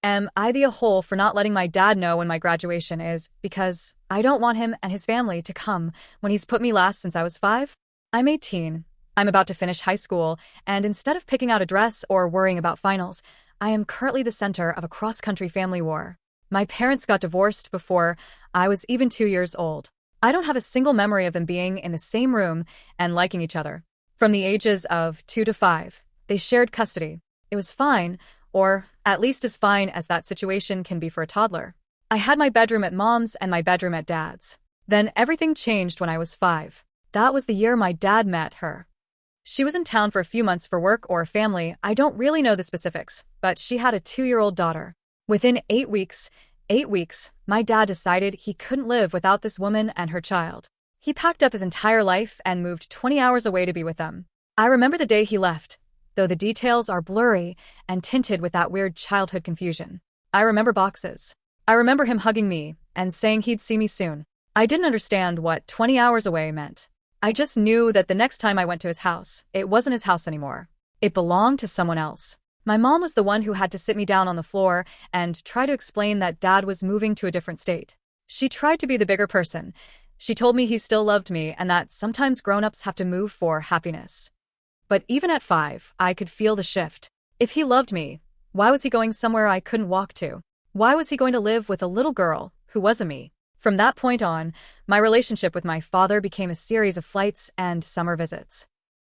Am I the a-hole for not letting my dad know when my graduation is because I don't want him and his family to come when he's put me last since I was 5? I'm 18. I'm about to finish high school, and instead of picking out a dress or worrying about finals, I am currently the center of a cross-country family war. My parents got divorced before I was even 2 years old. I don't have a single memory of them being in the same room and liking each other. From the ages of 2 to 5, they shared custody. It was fine, or at least as fine as that situation can be for a toddler. I had my bedroom at mom's and my bedroom at dad's. Then everything changed when I was 5. That was the year my dad met her. She was in town for a few months for work or family. I don't really know the specifics, but she had a 2-year-old daughter. Within 8 weeks, my dad decided he couldn't live without this woman and her child. He packed up his entire life and moved 20 hours away to be with them. I remember the day he left, though the details are blurry and tinted with that weird childhood confusion. I remember boxes. I remember him hugging me and saying he'd see me soon. I didn't understand what 20 hours away meant. I just knew that the next time I went to his house, it wasn't his house anymore. It belonged to someone else. My mom was the one who had to sit me down on the floor and try to explain that dad was moving to a different state. She tried to be the bigger person. She told me he still loved me and that sometimes grown-ups have to move for happiness. But even at 5, I could feel the shift. If he loved me, why was he going somewhere I couldn't walk to? Why was he going to live with a little girl who wasn't me? From that point on, my relationship with my father became a series of flights and summer visits.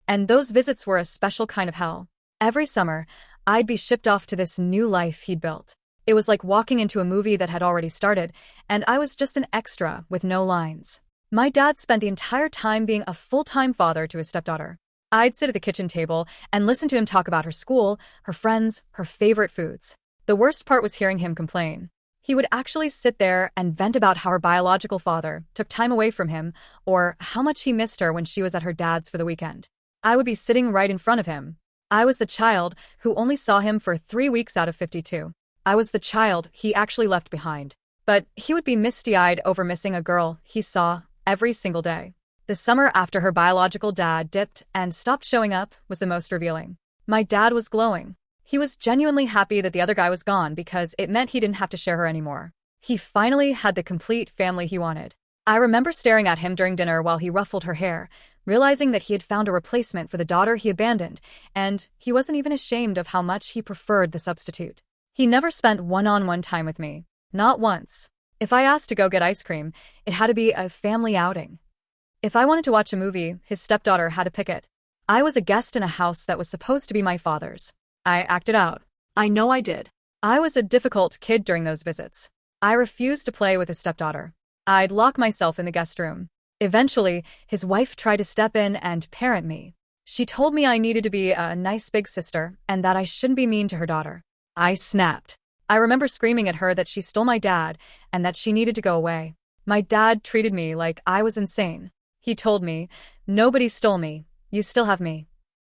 And those visits were a special kind of hell. Every summer, I'd be shipped off to this new life he'd built. It was like walking into a movie that had already started, and I was just an extra with no lines. My dad spent the entire time being a full-time father to his stepdaughter. I'd sit at the kitchen table and listen to him talk about her school, her friends, her favorite foods. The worst part was hearing him complain. He would actually sit there and vent about how her biological father took time away from him or how much he missed her when she was at her dad's for the weekend. I would be sitting right in front of him. I was the child who only saw him for 3 weeks out of 52. I was the child he actually left behind. But he would be misty-eyed over missing a girl he saw every single day. The summer after her biological dad dipped and stopped showing up was the most revealing. My dad was glowing. He was genuinely happy that the other guy was gone because it meant he didn't have to share her anymore. He finally had the complete family he wanted. I remember staring at him during dinner while he ruffled her hair, realizing that he had found a replacement for the daughter he abandoned, and he wasn't even ashamed of how much he preferred the substitute. He never spent one-on-one time with me. Not once. If I asked to go get ice cream, it had to be a family outing. If I wanted to watch a movie, his stepdaughter had to pick it. I was a guest in a house that was supposed to be my father's. I acted out. I know I did. I was a difficult kid during those visits. I refused to play with his stepdaughter. I'd lock myself in the guest room. Eventually, his wife tried to step in and parent me. She told me I needed to be a nice big sister and that I shouldn't be mean to her daughter. I snapped. I remember screaming at her that she stole my dad and that she needed to go away. My dad treated me like I was insane. He told me, "Nobody stole me. You still have me."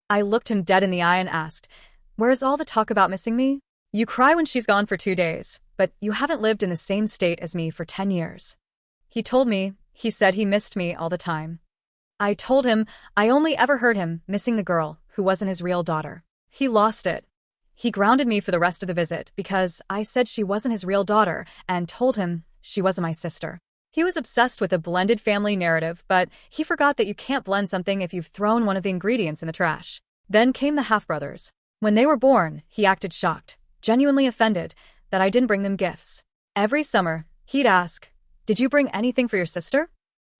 I looked him dead in the eye and asked, "Where's all the talk about missing me? You cry when she's gone for 2 days, but you haven't lived in the same state as me for 10 years. He told me, he said he missed me all the time. I told him I only ever heard him missing the girl who wasn't his real daughter. He lost it. He grounded me for the rest of the visit because I said she wasn't his real daughter and told him she wasn't my sister. He was obsessed with a blended family narrative, but he forgot that you can't blend something if you've thrown one of the ingredients in the trash. Then came the half-brothers. When they were born, he acted shocked, genuinely offended, that I didn't bring them gifts. Every summer, he'd ask, "Did you bring anything for your sister?"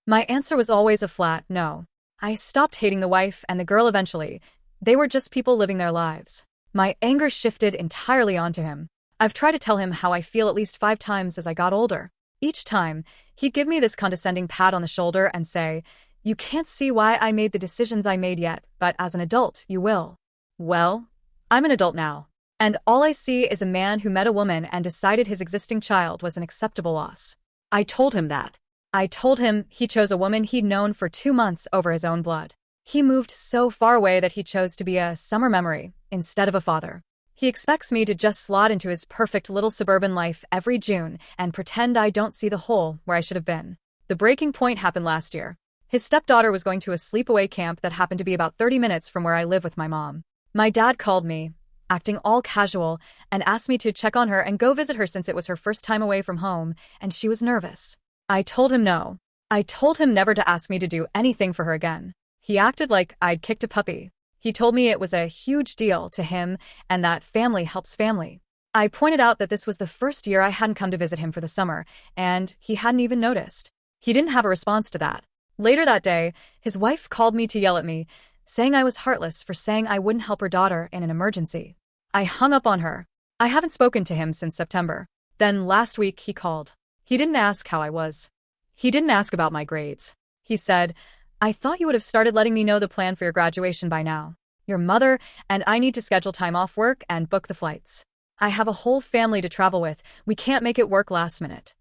My answer was always a flat no. I stopped hating the wife and the girl eventually. They were just people living their lives. My anger shifted entirely onto him. I've tried to tell him how I feel at least 5 times as I got older. Each time, he'd give me this condescending pat on the shoulder and say, "You can't see why I made the decisions I made yet, but as an adult, you will." Well, I'm an adult now. And all I see is a man who met a woman and decided his existing child was an acceptable loss. I told him that. I told him he chose a woman he'd known for 2 months over his own blood. He moved so far away that he chose to be a summer memory instead of a father. He expects me to just slot into his perfect little suburban life every June and pretend I don't see the hole where I should have been. The breaking point happened last year. His stepdaughter was going to a sleepaway camp that happened to be about 30 minutes from where I live with my mom. My dad called me, acting all casual, and asked me to check on her and go visit her since it was her first time away from home, and she was nervous. I told him no. I told him never to ask me to do anything for her again. He acted like I'd kicked a puppy. He told me it was a huge deal to him and that family helps family. I pointed out that this was the first year I hadn't come to visit him for the summer, and he hadn't even noticed. He didn't have a response to that. Later that day, his wife called me to yell at me, saying I was heartless for saying I wouldn't help her daughter in an emergency. I hung up on her. I haven't spoken to him since September. Then last week he called. He didn't ask how I was. He didn't ask about my grades. He said, I thought you would have started letting me know the plan for your graduation by now. Your mother and I need to schedule time off work and book the flights. I have a whole family to travel with. We can't make it work last minute.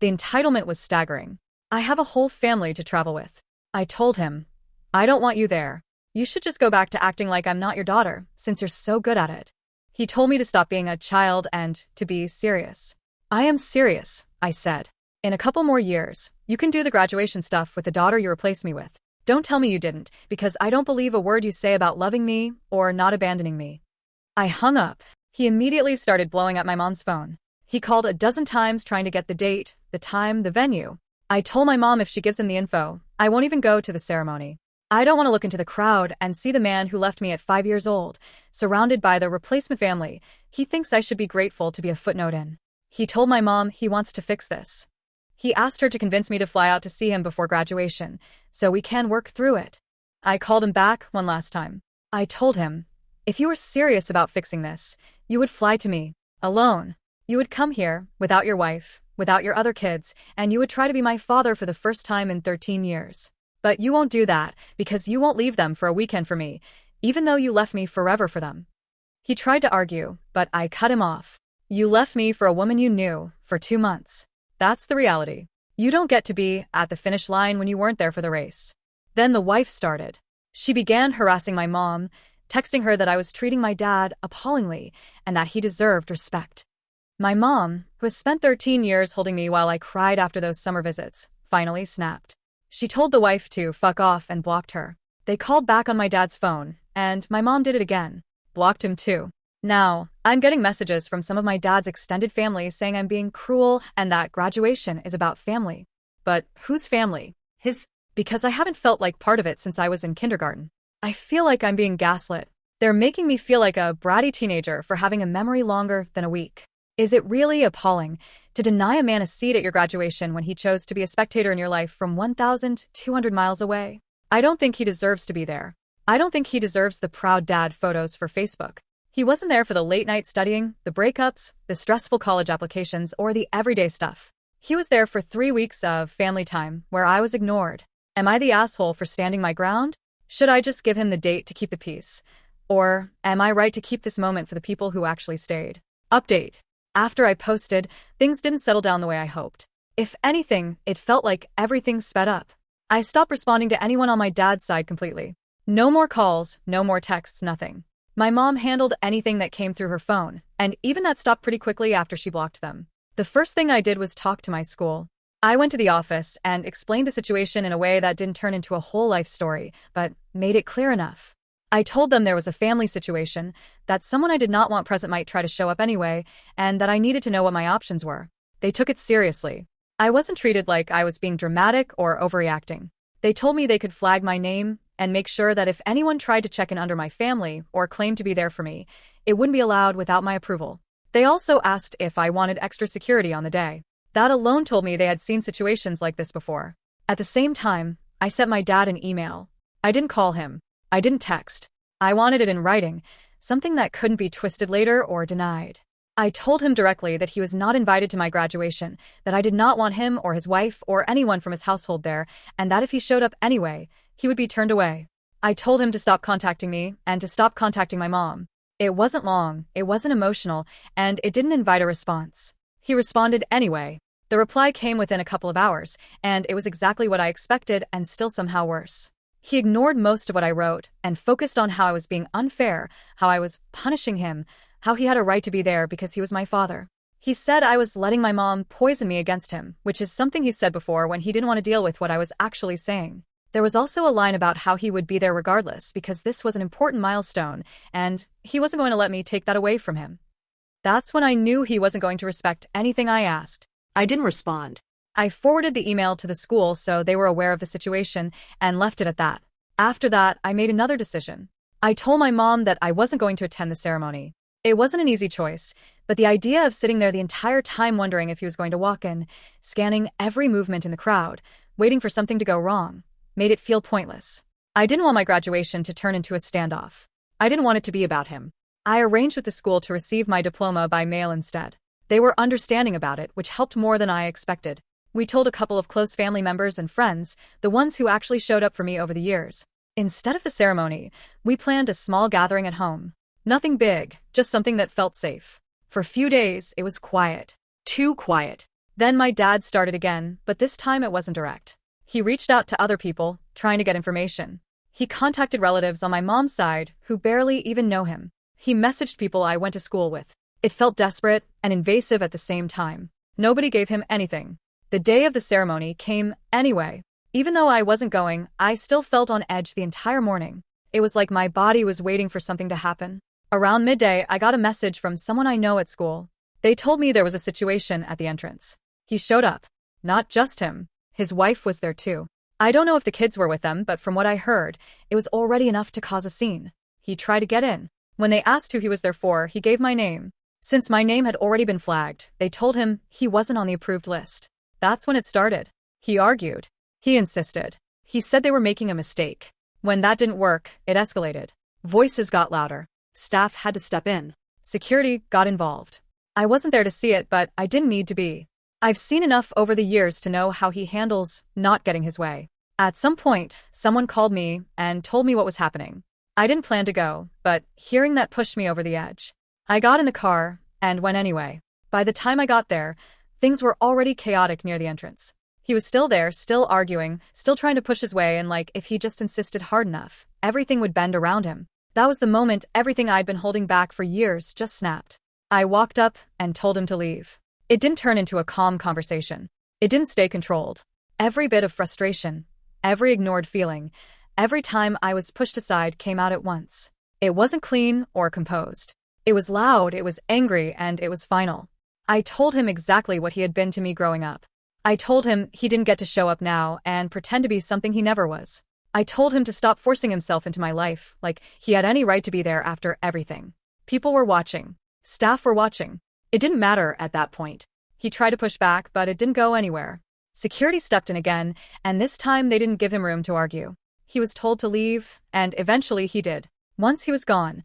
The entitlement was staggering. I have a whole family to travel with. I told him, I don't want you there. You should just go back to acting like I'm not your daughter, since you're so good at it. He told me to stop being a child and to be serious. I am serious, I said. In a couple more years, you can do the graduation stuff with the daughter you replaced me with. Don't tell me you didn't, because I don't believe a word you say about loving me or not abandoning me. I hung up. He immediately started blowing up my mom's phone. He called a dozen times trying to get the date, the time, the venue. I told my mom if she gives him the info, I won't even go to the ceremony. I don't want to look into the crowd and see the man who left me at 5 years old, surrounded by the replacement family. He thinks I should be grateful to be a footnote in. He told my mom he wants to fix this. He asked her to convince me to fly out to see him before graduation, so we can work through it. I called him back one last time. I told him, if you were serious about fixing this, you would fly to me, alone. You would come here, without your wife, without your other kids, and you would try to be my father for the first time in 13 years. But you won't do that, because you won't leave them for a weekend for me, even though you left me forever for them. He tried to argue, but I cut him off. You left me for a woman you knew, for 2 months. That's the reality. You don't get to be at the finish line when you weren't there for the race. Then the wife started. She began harassing my mom, texting her that I was treating my dad appallingly and that he deserved respect. My mom, who has spent 13 years holding me while I cried after those summer visits, finally snapped. She told the wife to fuck off and blocked her. They called back on my dad's phone, and my mom did it again. Blocked him too. Now, I'm getting messages from some of my dad's extended family saying I'm being cruel and that graduation is about family. But whose family? His, because I haven't felt like part of it since I was in kindergarten. I feel like I'm being gaslit. They're making me feel like a bratty teenager for having a memory longer than a week. Is it really appalling to deny a man a seat at your graduation when he chose to be a spectator in your life from 1,200 miles away? I don't think he deserves to be there. I don't think he deserves the proud dad photos for Facebook. He wasn't there for the late night studying, the breakups, the stressful college applications, or the everyday stuff. He was there for 3 weeks of family time where I was ignored. Am I the asshole for standing my ground? Should I just give him the date to keep the peace? Or am I right to keep this moment for the people who actually stayed? Update. After I posted, things didn't settle down the way I hoped. If anything, it felt like everything sped up. I stopped responding to anyone on my dad's side completely. No more calls, no more texts, nothing. My mom handled anything that came through her phone, and even that stopped pretty quickly after she blocked them. The first thing I did was talk to my school. I went to the office and explained the situation in a way that didn't turn into a whole life story, but made it clear enough. I told them there was a family situation, that someone I did not want present might try to show up anyway, and that I needed to know what my options were. They took it seriously. I wasn't treated like I was being dramatic or overreacting. They told me they could flag my name and make sure that if anyone tried to check in under my family or claimed to be there for me, it wouldn't be allowed without my approval. They also asked if I wanted extra security on the day. That alone told me they had seen situations like this before. At the same time, I sent my dad an email. I didn't call him. I didn't text. I wanted it in writing, something that couldn't be twisted later or denied. I told him directly that he was not invited to my graduation, that I did not want him or his wife or anyone from his household there, and that if he showed up anyway, he would be turned away. I told him to stop contacting me and to stop contacting my mom. It wasn't long, it wasn't emotional, and it didn't invite a response. He responded anyway. The reply came within a couple of hours, and it was exactly what I expected and still somehow worse. He ignored most of what I wrote and focused on how I was being unfair, how I was punishing him, how he had a right to be there because he was my father. He said I was letting my mom poison me against him, which is something he said before when he didn't want to deal with what I was actually saying. There was also a line about how he would be there regardless because this was an important milestone, and he wasn't going to let me take that away from him. That's when I knew he wasn't going to respect anything I asked. I didn't respond. I forwarded the email to the school so they were aware of the situation and left it at that. After that, I made another decision. I told my mom that I wasn't going to attend the ceremony. It wasn't an easy choice, but the idea of sitting there the entire time wondering if he was going to walk in, scanning every movement in the crowd, waiting for something to go wrong, made it feel pointless. I didn't want my graduation to turn into a standoff. I didn't want it to be about him. I arranged with the school to receive my diploma by mail instead. They were understanding about it, which helped more than I expected. We told a couple of close family members and friends, the ones who actually showed up for me over the years. Instead of the ceremony, we planned a small gathering at home. Nothing big, just something that felt safe. For a few days, it was quiet. Too quiet. Then my dad started again, but this time it wasn't direct. He reached out to other people, trying to get information. He contacted relatives on my mom's side who barely even know him. He messaged people I went to school with. It felt desperate and invasive at the same time. Nobody gave him anything. The day of the ceremony came anyway. Even though I wasn't going, I still felt on edge the entire morning. It was like my body was waiting for something to happen. Around midday, I got a message from someone I know at school. They told me there was a situation at the entrance. He showed up. Not just him. His wife was there too. I don't know if the kids were with them, but from what I heard, it was already enough to cause a scene. He tried to get in. When they asked who he was there for, he gave my name. Since my name had already been flagged, they told him he wasn't on the approved list. That's when it started. He argued. He insisted. He said they were making a mistake. When that didn't work, it escalated. Voices got louder. Staff had to step in. Security got involved. I wasn't there to see it, but I didn't need to be. I've seen enough over the years to know how he handles not getting his way. At some point, someone called me and told me what was happening. I didn't plan to go, but hearing that pushed me over the edge. I got in the car and went anyway. By the time I got there, things were already chaotic near the entrance. He was still there, still arguing, still trying to push his way, and like if he just insisted hard enough, everything would bend around him. That was the moment everything I'd been holding back for years just snapped. I walked up and told him to leave. It didn't turn into a calm conversation. It didn't stay controlled. Every bit of frustration, every ignored feeling, every time I was pushed aside came out at once. It wasn't clean or composed. It was loud, it was angry, and it was final. I told him exactly what he had been to me growing up. I told him he didn't get to show up now and pretend to be something he never was. I told him to stop forcing himself into my life, like he had any right to be there after everything. People were watching. Staff were watching. It didn't matter at that point. He tried to push back, but it didn't go anywhere. Security stepped in again, and this time they didn't give him room to argue. He was told to leave, and eventually he did. Once he was gone,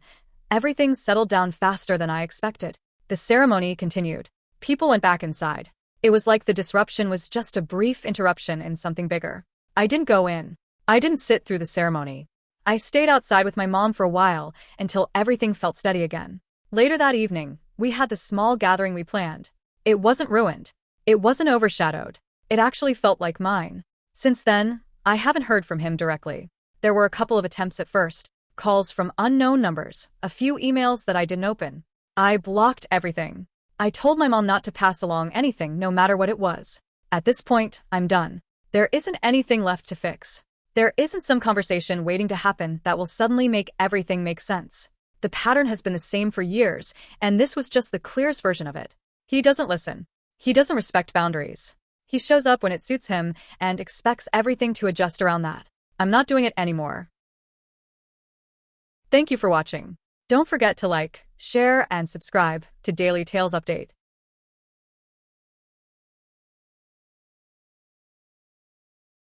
everything settled down faster than I expected. The ceremony continued. People went back inside. It was like the disruption was just a brief interruption in something bigger. I didn't go in. I didn't sit through the ceremony. I stayed outside with my mom for a while until everything felt steady again. Later that evening, we had the small gathering we planned. It wasn't ruined. It wasn't overshadowed. It actually felt like mine. Since then, I haven't heard from him directly. There were a couple of attempts at first, calls from unknown numbers, a few emails that I didn't open. I blocked everything. I told my mom not to pass along anything, no matter what it was. At this point, I'm done. There isn't anything left to fix. There isn't some conversation waiting to happen that will suddenly make everything make sense. The pattern has been the same for years, and this was just the clearest version of it. He doesn't listen. He doesn't respect boundaries. He shows up when it suits him and expects everything to adjust around that. I'm not doing it anymore. Thank you for watching. Don't forget to like, share, and subscribe to Daily Tales Update.